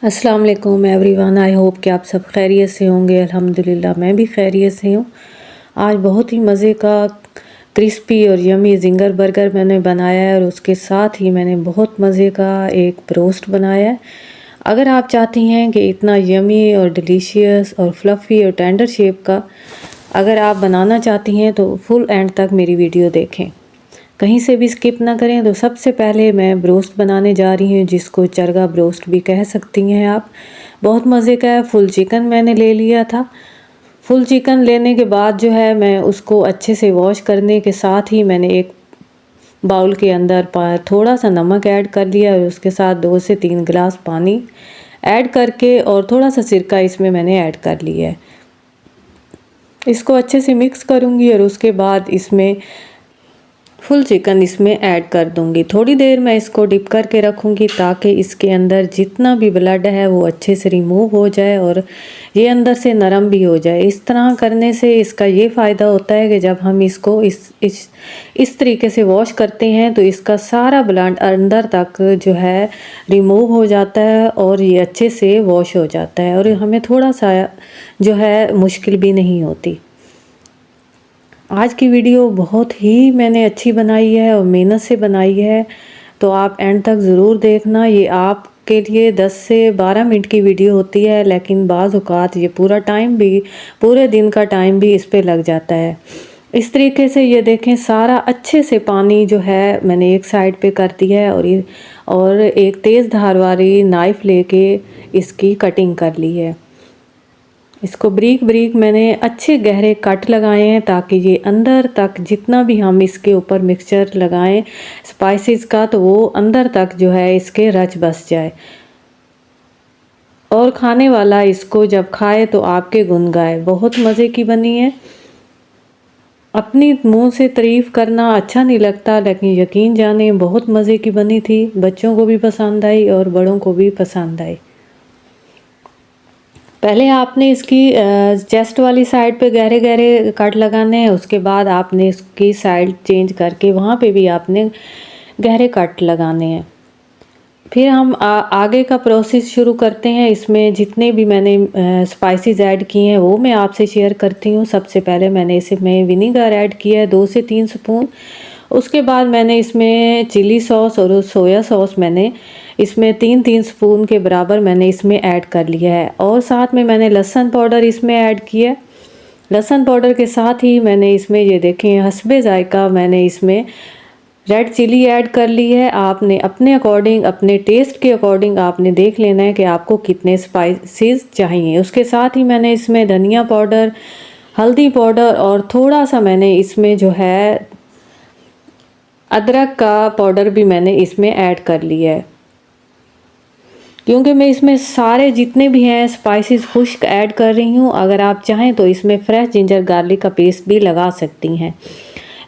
अस्सलाम वालेकुम everyone. I hope कि आप सब खैरियत से होंगे। अल्हम्दुलिल्लाह मैं भी खैरियत से हूँ। आज बहुत ही मज़े का क्रिस्पी और यमी जिंगर बर्गर मैंने बनाया है और उसके साथ ही मैंने बहुत मज़े का एक ब्रोस्ट बनाया है। अगर आप चाहती हैं कि इतना यमी और डिलीशियस और फ्लफ़ी और टेंडर शेप का अगर आप बनाना चाहती हैं तो फुल एंड तक मेरी वीडियो देखें, कहीं से भी स्किप ना करें। तो सबसे पहले मैं ब्रोस्ट बनाने जा रही हूँ, जिसको चरगा ब्रोस्ट भी कह सकती हैं आप। बहुत मज़े का है। फुल चिकन मैंने ले लिया था। फुल चिकन लेने के बाद जो है मैं उसको अच्छे से वॉश करने के साथ ही मैंने एक बाउल के अंदर थोड़ा सा नमक ऐड कर लिया और उसके साथ 2 से 3 गिलास पानी ऐड करके और थोड़ा सा सिरका इसमें मैंने ऐड कर लिया है। इसको अच्छे से मिक्स करूँगी और उसके बाद इसमें फुल चिकन इसमें ऐड कर दूंगी। थोड़ी देर मैं इसको डिप करके रखूंगी ताकि इसके अंदर जितना भी ब्लड है वो अच्छे से रिमूव हो जाए और ये अंदर से नरम भी हो जाए। इस तरह करने से इसका ये फ़ायदा होता है कि जब हम इसको इस तरीके से वॉश करते हैं तो इसका सारा ब्लड अंदर तक जो है रिमूव हो जाता है और ये अच्छे से वॉश हो जाता है और हमें थोड़ा सा जो है मुश्किल भी नहीं होती। आज की वीडियो बहुत ही मैंने अच्छी बनाई है और मेहनत से बनाई है, तो आप एंड तक ज़रूर देखना। ये आपके लिए 10 से 12 मिनट की वीडियो होती है, लेकिन बाज़ औक़ात ये पूरे दिन का टाइम भी इस पे लग जाता है। इस तरीके से ये देखें, सारा अच्छे से पानी जो है मैंने एक साइड पे कर दिया है और एक तेज़ धार वाली नाइफ़ लेके इसकी कटिंग कर ली है। इसको ब्रीक ब्रीक मैंने अच्छे गहरे कट लगाए हैं ताकि ये अंदर तक जितना भी हम इसके ऊपर मिक्सचर लगाएं स्पाइसेस का तो वो अंदर तक जो है इसके रच बस जाए और खाने वाला इसको जब खाए तो आपके गुण गाए। बहुत मज़े की बनी है। अपनी मुंह से तारीफ़ करना अच्छा नहीं लगता, लेकिन यकीन जाने बहुत मज़े की बनी थी। बच्चों को भी पसंद आई और बड़ों को भी पसंद आई। पहले आपने इसकी चेस्ट वाली साइड पे गहरे गहरे कट लगाने हैं, उसके बाद आपने इसकी साइड चेंज करके वहाँ पे भी आपने गहरे कट लगाने हैं। फिर हम आगे का प्रोसेस शुरू करते हैं। इसमें जितने भी मैंने स्पाइसेस ऐड किए हैं वो मैं आपसे शेयर करती हूँ। सबसे पहले मैंने इसमें विनीगर ऐड किया है 2 से 3 स्पून। उसके बाद मैंने इसमें चिली सॉस और सोया सॉस मैंने इसमें 3-3 स्पून के बराबर मैंने इसमें ऐड कर लिया है और साथ में मैंने लहसुन पाउडर इसमें ऐड किया है। लहसुन पाउडर के साथ ही मैंने इसमें ये देखें हस्बे जायका मैंने इसमें रेड चिली ऐड कर ली है। आपने अपने अकॉर्डिंग, अपने टेस्ट के अकॉर्डिंग आपने देख लेना है कि आपको कितने स्पाइसेस चाहिए। उसके साथ ही मैंने इसमें धनिया पाउडर, हल्दी पाउडर और थोड़ा सा मैंने इसमें जो है अदरक का पाउडर भी मैंने इसमें ऐड कर लिया है, क्योंकि मैं इसमें सारे जितने भी हैं स्पाइसेस खुश्क ऐड कर रही हूँ। अगर आप चाहें तो इसमें फ्रेश जिंजर गार्लिक का पेस्ट भी लगा सकती हैं,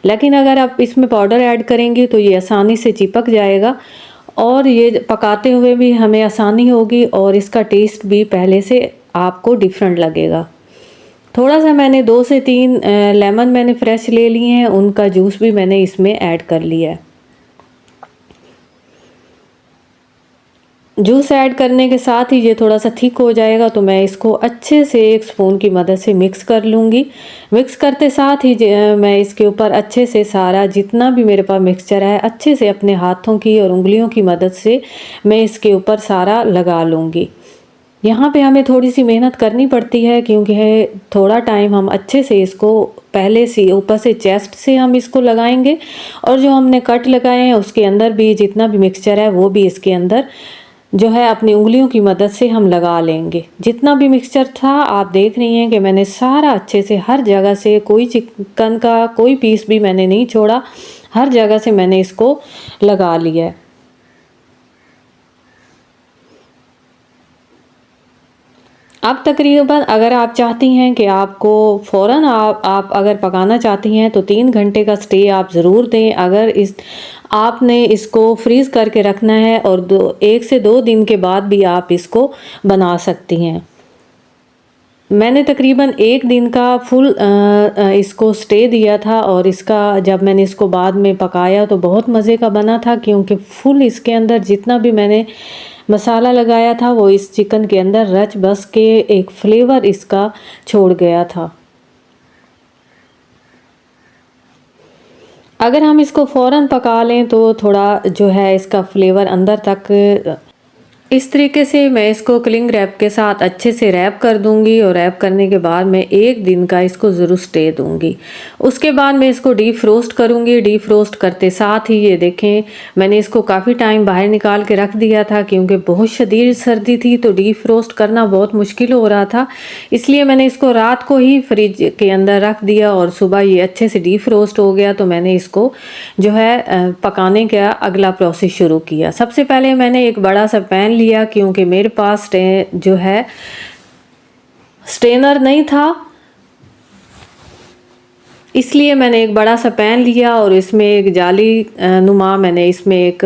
लेकिन अगर आप इसमें पाउडर ऐड करेंगी तो ये आसानी से चिपक जाएगा और ये पकाते हुए भी हमें आसानी होगी और इसका टेस्ट भी पहले से आपको डिफरेंट लगेगा। थोड़ा सा मैंने 2 से 3 लेमन मैंने फ्रेश ले लिए हैं, उनका जूस भी मैंने इसमें ऐड कर लिया है। जूस ऐड करने के साथ ही ये थोड़ा सा थिक हो जाएगा तो मैं इसको अच्छे से एक स्पून की मदद से मिक्स कर लूँगी। मिक्स करते साथ ही मैं इसके ऊपर अच्छे से सारा जितना भी मेरे पास मिक्सचर है अच्छे से अपने हाथों की और उंगलियों की मदद से मैं इसके ऊपर सारा लगा लूँगी। यहाँ पे हमें थोड़ी सी मेहनत करनी पड़ती है, क्योंकि है थोड़ा टाइम हम अच्छे से इसको पहले से ऊपर से चेस्ट से हम इसको लगाएंगे और जो हमने कट लगाए हैं उसके अंदर भी जितना भी मिक्सचर है वो भी इसके अंदर जो है अपनी उंगलियों की मदद से हम लगा लेंगे। जितना भी मिक्सचर था आप देख रही हैं कि मैंने सारा अच्छे से हर जगह से, कोई चिकन का कोई पीस भी मैंने नहीं छोड़ा, हर जगह से मैंने इसको लगा लिया है। अब तकरीबन अगर आप चाहती हैं कि आपको फ़ौरन आप अगर पकाना चाहती हैं तो 3 घंटे का स्टे आप ज़रूर दें। अगर आपने इसको फ्रीज़ करके रखना है और 1 से 2 दिन के बाद भी आप इसको बना सकती हैं। मैंने तकरीबन 1 दिन का फुल इसको स्टे दिया था और इसका जब मैंने इसको बाद में पकाया तो बहुत मज़े का बना था, क्योंकि फुल इसके अंदर जितना भी मैंने मसाला लगाया था वो इस चिकन के अंदर रच बस के एक फ्लेवर इसका छोड़ गया था। अगर हम इसको फ़ौरन पका लें तो थोड़ा जो है इसका फ्लेवर अंदर तक, इस तरीके से मैं इसको क्लिंग रैप के साथ अच्छे से रैप कर दूंगी और रैप करने के बाद मैं 1 दिन का इसको ज़रूर स्टे दूंगी। उसके बाद मैं इसको डीप फ्रोस्ट करूंगी। डीप फ्रोस्ट करते साथ ही ये देखें मैंने इसको काफ़ी टाइम बाहर निकाल के रख दिया था क्योंकि बहुत शदीद सर्दी थी तो डीप फ्रोस्ट करना बहुत मुश्किल हो रहा था, इसलिए मैंने इसको रात को ही फ्रिज के अंदर रख दिया और सुबह ये अच्छे से डीप फ्रोस्ट हो गया तो मैंने इसको जो है पकाने का अगला प्रोसेस शुरू किया। सबसे पहले मैंने एक बड़ा सा पैन लिया क्योंकि मेरे पास जो है स्ट्रेनर नहीं था, इसलिए मैंने एक बड़ा सा पैन लिया और इसमें एक जाली नुमा मैंने इसमें एक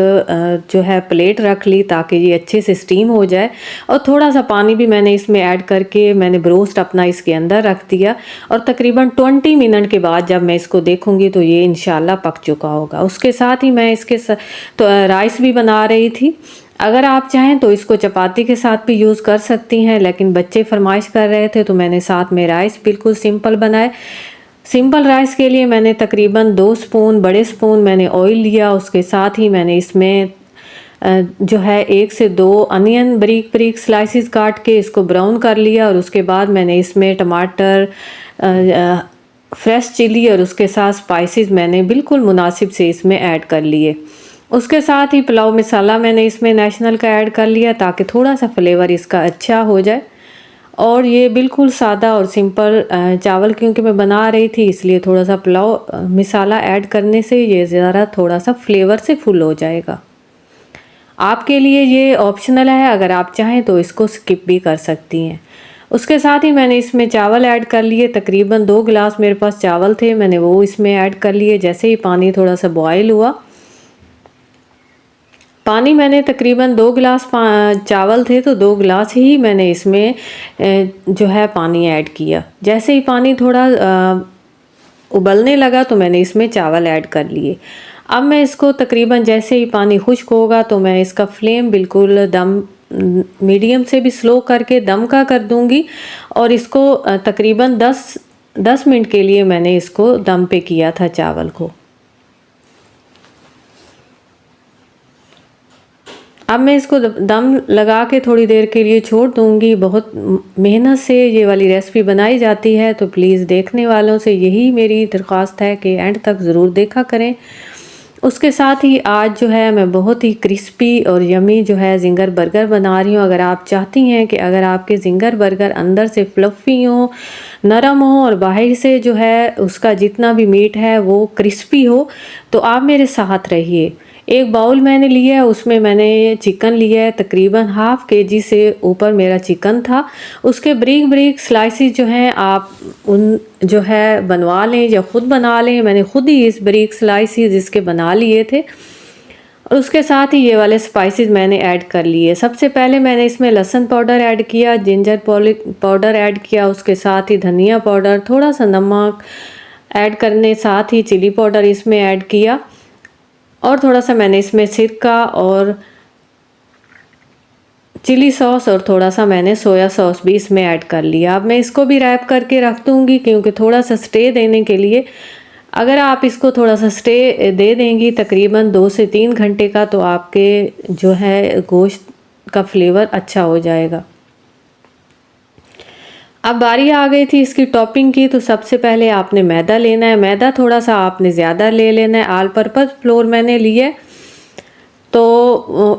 जो है प्लेट रख ली ताकि ये अच्छे से स्टीम हो जाए, और थोड़ा सा पानी भी मैंने इसमें ऐड करके मैंने ब्रोस्ट अपना इसके अंदर रख दिया और तकरीबन 20 मिनट के बाद जब मैं इसको देखूंगी तो ये इंशाल्लाह पक चुका होगा। उसके साथ ही मैं इसके तो राइस भी बना रही थी। अगर आप चाहें तो इसको चपाती के साथ भी यूज़ कर सकती हैं, लेकिन बच्चे फरमाइश कर रहे थे तो मैंने साथ में राइस बिल्कुल सिंपल बनाए। सिंपल राइस के लिए मैंने तकरीबन 2 स्पून बड़े स्पून मैंने ऑयल लिया। उसके साथ ही मैंने इसमें जो है 1 से 2 अनियन बारीक बारीक स्लाइसिस काट के इसको ब्राउन कर लिया और उसके बाद मैंने इसमें टमाटर, फ्रेश चिली और उसके साथ स्पाइसेस मैंने बिल्कुल मुनासिब से इसमें ऐड कर लिए। उसके साथ ही पुलाव मसाला मैंने इसमें नेशनल का ऐड कर लिया ताकि थोड़ा सा फ्लेवर इसका अच्छा हो जाए। और ये बिल्कुल सादा और सिंपल चावल क्योंकि मैं बना रही थी इसलिए थोड़ा सा पुलाव मसाला ऐड करने से ये ज़रा थोड़ा सा फ्लेवर से फुल हो जाएगा। आपके लिए ये ऑप्शनल है, अगर आप चाहें तो इसको स्किप भी कर सकती हैं। उसके साथ ही मैंने इसमें चावल ऐड कर लिए। तकरीबन 2 गिलास मेरे पास चावल थे, मैंने वो इसमें ऐड कर लिए। जैसे ही पानी थोड़ा सा बॉयल हुआ, पानी मैंने तकरीबन 2 गिलास चावल थे तो 2 गिलास ही मैंने इसमें जो है पानी ऐड किया। जैसे ही पानी थोड़ा उबलने लगा तो मैंने इसमें चावल ऐड कर लिए। अब मैं इसको तकरीबन जैसे ही पानी खुश्क होगा तो मैं इसका फ्लेम बिल्कुल दम मीडियम से भी स्लो करके दम का कर दूंगी और इसको तकरीबन 10 मिनट के लिए मैंने इसको दम पे किया था चावल को। अब मैं इसको दम लगा के थोड़ी देर के लिए छोड़ दूंगी। बहुत मेहनत से ये वाली रेसिपी बनाई जाती है तो प्लीज़ देखने वालों से यही मेरी दरख्वास्त है कि एंड तक ज़रूर देखा करें। उसके साथ ही आज जो है मैं बहुत ही क्रिस्पी और यमी जो है ज़िंगर बर्गर बना रही हूँ। अगर आप चाहती हैं कि अगर आपके ज़िंगर बर्गर अंदर से फ्लफ़ी हो, नरम हो और बाहर से जो है उसका जितना भी मीट है वो क्रिस्पी हो तो आप मेरे साथ रहिए। एक बाउल मैंने लिया है, उसमें मैंने चिकन लिया है, तकरीबन हाफ़ केजी से ऊपर मेरा चिकन था। उसके बारीक बारीक स्लाइसेस जो हैं आप उन जो है बनवा लें या ख़ुद बना लें। मैंने ख़ुद ही इस बारीक स्लाइसेस इसके बना लिए थे। और उसके साथ ही ये वाले स्पाइसेस मैंने ऐड कर लिए। सबसे पहले मैंने इसमें लहसुन पाउडर ऐड किया, जिंजर पाउडर ऐड किया, उसके साथ ही धनिया पाउडर, थोड़ा सा नमक ऐड करने साथ ही चिली पाउडर इसमें ऐड किया और थोड़ा सा मैंने इसमें सिरका और चिली सॉस और थोड़ा सा मैंने सोया सॉस भी इसमें ऐड कर लिया। अब मैं इसको भी रैप करके रख दूँगी क्योंकि थोड़ा सा स्टे देने के लिए, अगर आप इसको थोड़ा सा स्टे दे देंगी तकरीबन 2 से 3 घंटे का तो आपके जो है गोश्त का फ्लेवर अच्छा हो जाएगा। अब बारी आ गई थी इसकी टॉपिंग की, तो सबसे पहले आपने मैदा लेना है। मैदा थोड़ा सा आपने ज़्यादा ले लेना है। ऑल पर्पज़ फ्लोर मैंने लिए तो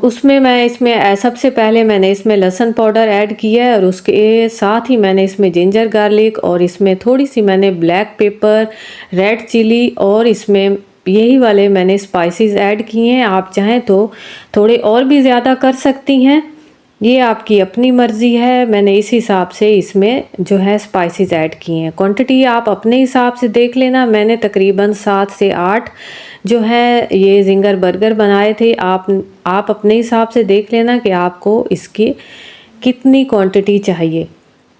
उसमें मैं इसमें सबसे पहले मैंने इसमें लहसुन पाउडर ऐड किया है और उसके साथ ही मैंने इसमें जिंजर गार्लिक और इसमें थोड़ी सी मैंने ब्लैक पेपर, रेड चिली और इसमें यही वाले मैंने स्पाइसेस ऐड किए हैं। आप चाहें तो थोड़े और भी ज़्यादा कर सकती हैं, ये आपकी अपनी मर्ज़ी है। मैंने इस हिसाब से इसमें जो है स्पाइसेस ऐड किए हैं। क्वांटिटी आप अपने हिसाब से देख लेना। मैंने तकरीबन 7 से 8 जो है ये ज़िंगर बर्गर बनाए थे। आप अपने हिसाब से देख लेना कि आपको इसकी कितनी क्वांटिटी चाहिए।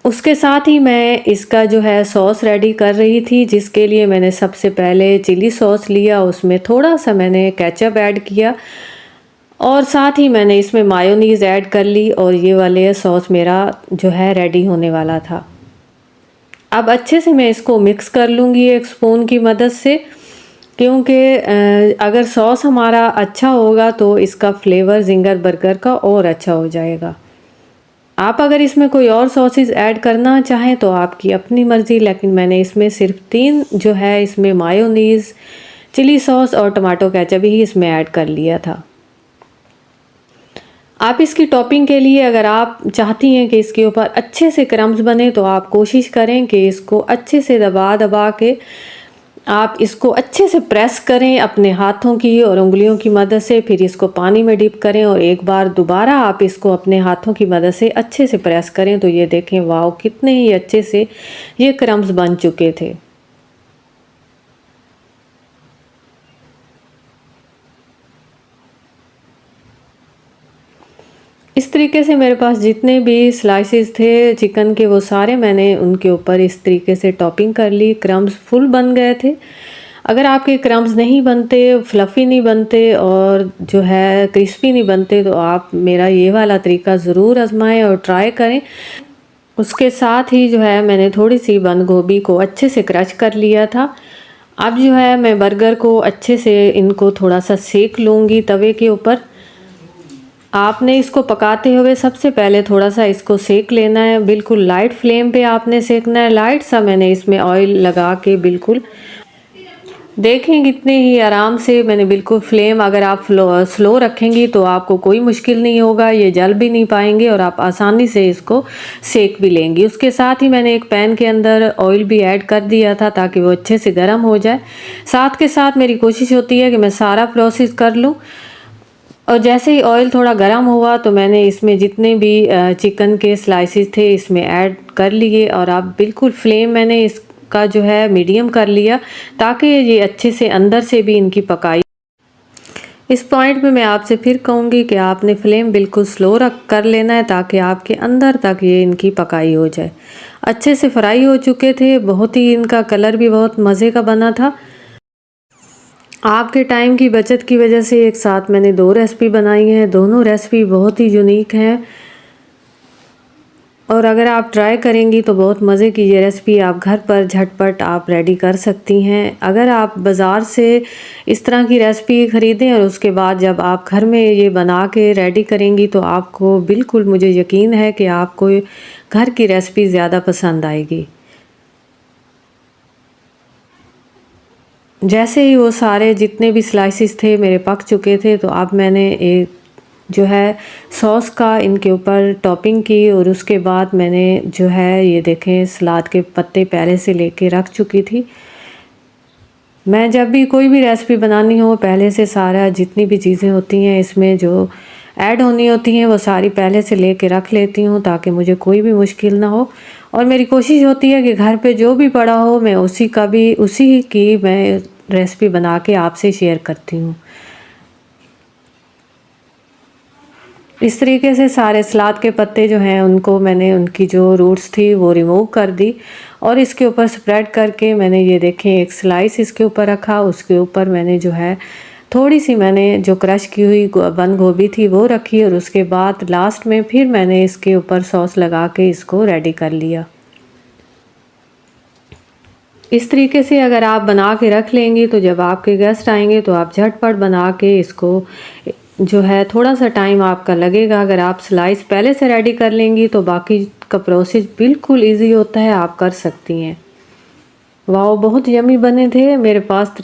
उसके साथ ही मैं इसका जो है सॉस रेडी कर रही थी, जिसके लिए मैंने सबसे पहले चिली सॉस लिया, उसमें थोड़ा सा मैंने केचप ऐड किया और साथ ही मैंने इसमें मायोनीज़ ऐड कर ली और ये वाले सॉस मेरा जो है रेडी होने वाला था। अब अच्छे से मैं इसको मिक्स कर लूँगी एक स्पून की मदद से, क्योंकि अगर सॉस हमारा अच्छा होगा तो इसका फ्लेवर ज़िंगर बर्गर का और अच्छा हो जाएगा। आप अगर इसमें कोई और सॉसेस ऐड करना चाहें तो आपकी अपनी मर्ज़ी, लेकिन मैंने इसमें सिर्फ 3 जो है इसमें मायोनीज़, चिली सॉस और टमाटो केचप ही इसमें ऐड कर लिया था। आप इसकी टॉपिंग के लिए अगर आप चाहती हैं कि इसके ऊपर अच्छे से क्रम्स बने तो आप कोशिश करें कि इसको अच्छे से दबा दबा के आप इसको अच्छे से प्रेस करें अपने हाथों की और उंगलियों की मदद से, फिर इसको पानी में डिप करें और एक बार दोबारा आप इसको अपने हाथों की मदद से अच्छे से प्रेस करें तो ये देखें वाओ कितने ही अच्छे से ये क्रम्स बन चुके थे। इस तरीके से मेरे पास जितने भी स्लाइसेस थे चिकन के वो सारे मैंने उनके ऊपर इस तरीके से टॉपिंग कर ली। क्रम्स फुल बन गए थे। अगर आपके क्रम्स नहीं बनते, फ्लफ़ी नहीं बनते और जो है क्रिस्पी नहीं बनते तो आप मेरा ये वाला तरीका ज़रूर आज़माएं और ट्राई करें। उसके साथ ही जो है मैंने थोड़ी सी बंद गोभी को अच्छे से क्रश कर लिया था। अब जो है मैं बर्गर को अच्छे से इनको थोड़ा सा सेक लूँगी तवे के ऊपर। आपने इसको पकाते हुए सबसे पहले थोड़ा सा इसको सेक लेना है, बिल्कुल लाइट फ्लेम पे आपने सेकना है। लाइट सा मैंने इसमें ऑयल लगा के बिल्कुल देखें कितने ही आराम से मैंने बिल्कुल फ्लेम अगर आप स्लो रखेंगी तो आपको कोई मुश्किल नहीं होगा, ये जल भी नहीं पाएंगे और आप आसानी से इसको सेक भी लेंगी। उसके साथ ही मैंने एक पैन के अंदर ऑयल भी ऐड कर दिया था ताकि वो अच्छे से गर्म हो जाए। साथ के साथ मेरी कोशिश होती है कि मैं सारा प्रोसेस कर लूँ और जैसे ही ऑयल थोड़ा गर्म हुआ तो मैंने इसमें जितने भी चिकन के स्लाइसेस थे इसमें ऐड कर लिए और अब बिल्कुल फ्लेम मैंने इसका जो है मीडियम कर लिया ताकि ये अच्छे से अंदर से भी इनकी पकाई। इस पॉइंट में मैं आपसे फिर कहूँगी कि आपने फ्लेम बिल्कुल स्लो रख कर लेना है ताकि आपके अंदर तक ये इनकी पकाई हो जाए। अच्छे से फ्राई हो चुके थे, बहुत ही इनका कलर भी बहुत मज़े का बना था। आपके टाइम की बचत की वजह से एक साथ मैंने 2 रेसिपी बनाई हैं। दोनों रेसिपी बहुत ही यूनिक हैं और अगर आप ट्राई करेंगी तो बहुत मज़े की ये रेसिपी आप घर पर झटपट आप रेडी कर सकती हैं। अगर आप बाज़ार से इस तरह की रेसिपी ख़रीदें और उसके बाद जब आप घर में ये बना के रेडी करेंगी तो आपको बिल्कुल मुझे यकीन है कि आपको घर की रेसिपी ज़्यादा पसंद आएगी। जैसे ही वो सारे जितने भी स्लाइसेस थे मेरे पक चुके थे तो अब मैंने एक जो है सॉस का इनके ऊपर टॉपिंग की और उसके बाद मैंने जो है ये देखें सलाद के पत्ते पहले से लेके रख चुकी थी। मैं जब भी कोई भी रेसिपी बनानी हो पहले से सारा जितनी भी चीज़ें होती हैं इसमें जो ऐड होनी होती हैं वो सारी पहले से लेके रख लेती हूँ ताकि मुझे कोई भी मुश्किल ना हो। और मेरी कोशिश होती है कि घर पे जो भी पड़ा हो मैं उसी की मैं रेसिपी बना के आपसे शेयर करती हूँ। इस तरीके से सारे सलाद के पत्ते जो हैं उनको मैंने उनकी जो रूट्स थी वो रिमूव कर दी और इसके ऊपर स्प्रेड करके मैंने ये देखें एक स्लाइस इसके ऊपर रखा। उसके ऊपर मैंने जो है थोड़ी सी मैंने जो क्रश की हुई बंद गोभी थी वो रखी और उसके बाद लास्ट में फिर मैंने इसके ऊपर सॉस लगा के इसको रेडी कर लिया। इस तरीके से अगर आप बना के रख लेंगी तो जब आपके गेस्ट आएंगे तो आप झटपट बना के इसको जो है थोड़ा सा टाइम आपका लगेगा। अगर आप स्लाइस पहले से रेडी कर लेंगी तो बाकी का प्रोसेस बिल्कुल इजी होता है, आप कर सकती हैं। वाह बहुत यमी बने थे। मेरे पास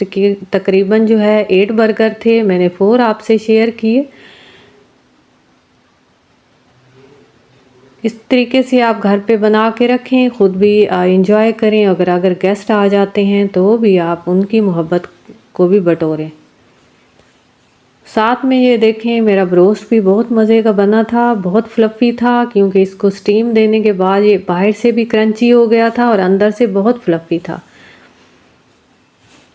तकरीबन जो है 8 बर्गर थे, मैंने 4 आपसे शेयर किए। इस तरीके से आप घर पे बना के रखें, ख़ुद भी इंजॉय करें। अगर गेस्ट आ जाते हैं तो भी आप उनकी मोहब्बत को भी बटोरें। साथ में ये देखें मेरा ब्रोस्ट भी बहुत मज़े का बना था, बहुत फ्लफ़ी था क्योंकि इसको स्टीम देने के बाद ये बाहर से भी क्रंची हो गया था और अंदर से बहुत फ्लफ़ी था।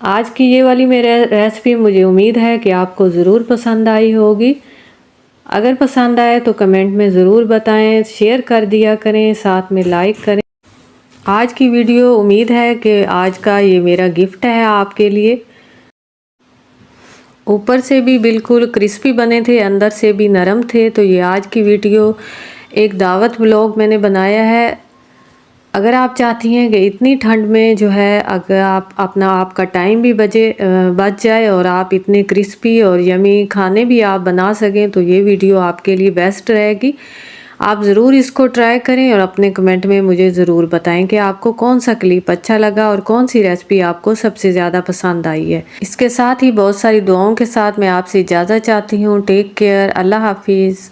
आज की ये वाली मेरी रेसिपी मुझे उम्मीद है कि आपको ज़रूर पसंद आई होगी। अगर पसंद आए तो कमेंट में ज़रूर बताएं, शेयर कर दिया करें, साथ में लाइक करें। आज की वीडियो उम्मीद है कि आज का ये मेरा गिफ्ट है आपके लिए। ऊपर से भी बिल्कुल क्रिस्पी बने थे, अंदर से भी नरम थे। तो ये आज की वीडियो एक दावत व्लॉग मैंने बनाया है। अगर आप चाहती हैं कि इतनी ठंड में जो है अगर आपका टाइम भी बच जाए और आप इतने क्रिस्पी और यमी खाने भी आप बना सकें, तो ये वीडियो आपके लिए बेस्ट रहेगी। आप ज़रूर इसको ट्राई करें और अपने कमेंट में मुझे ज़रूर बताएं कि आपको कौन सा क्लिप अच्छा लगा और कौन सी रेसिपी आपको सबसे ज़्यादा पसंद आई है। इसके साथ ही बहुत सारी दुआओं के साथ मैं आपसे इजाज़त चाहती हूँ। टेक केयर, अल्लाह हाफिज़।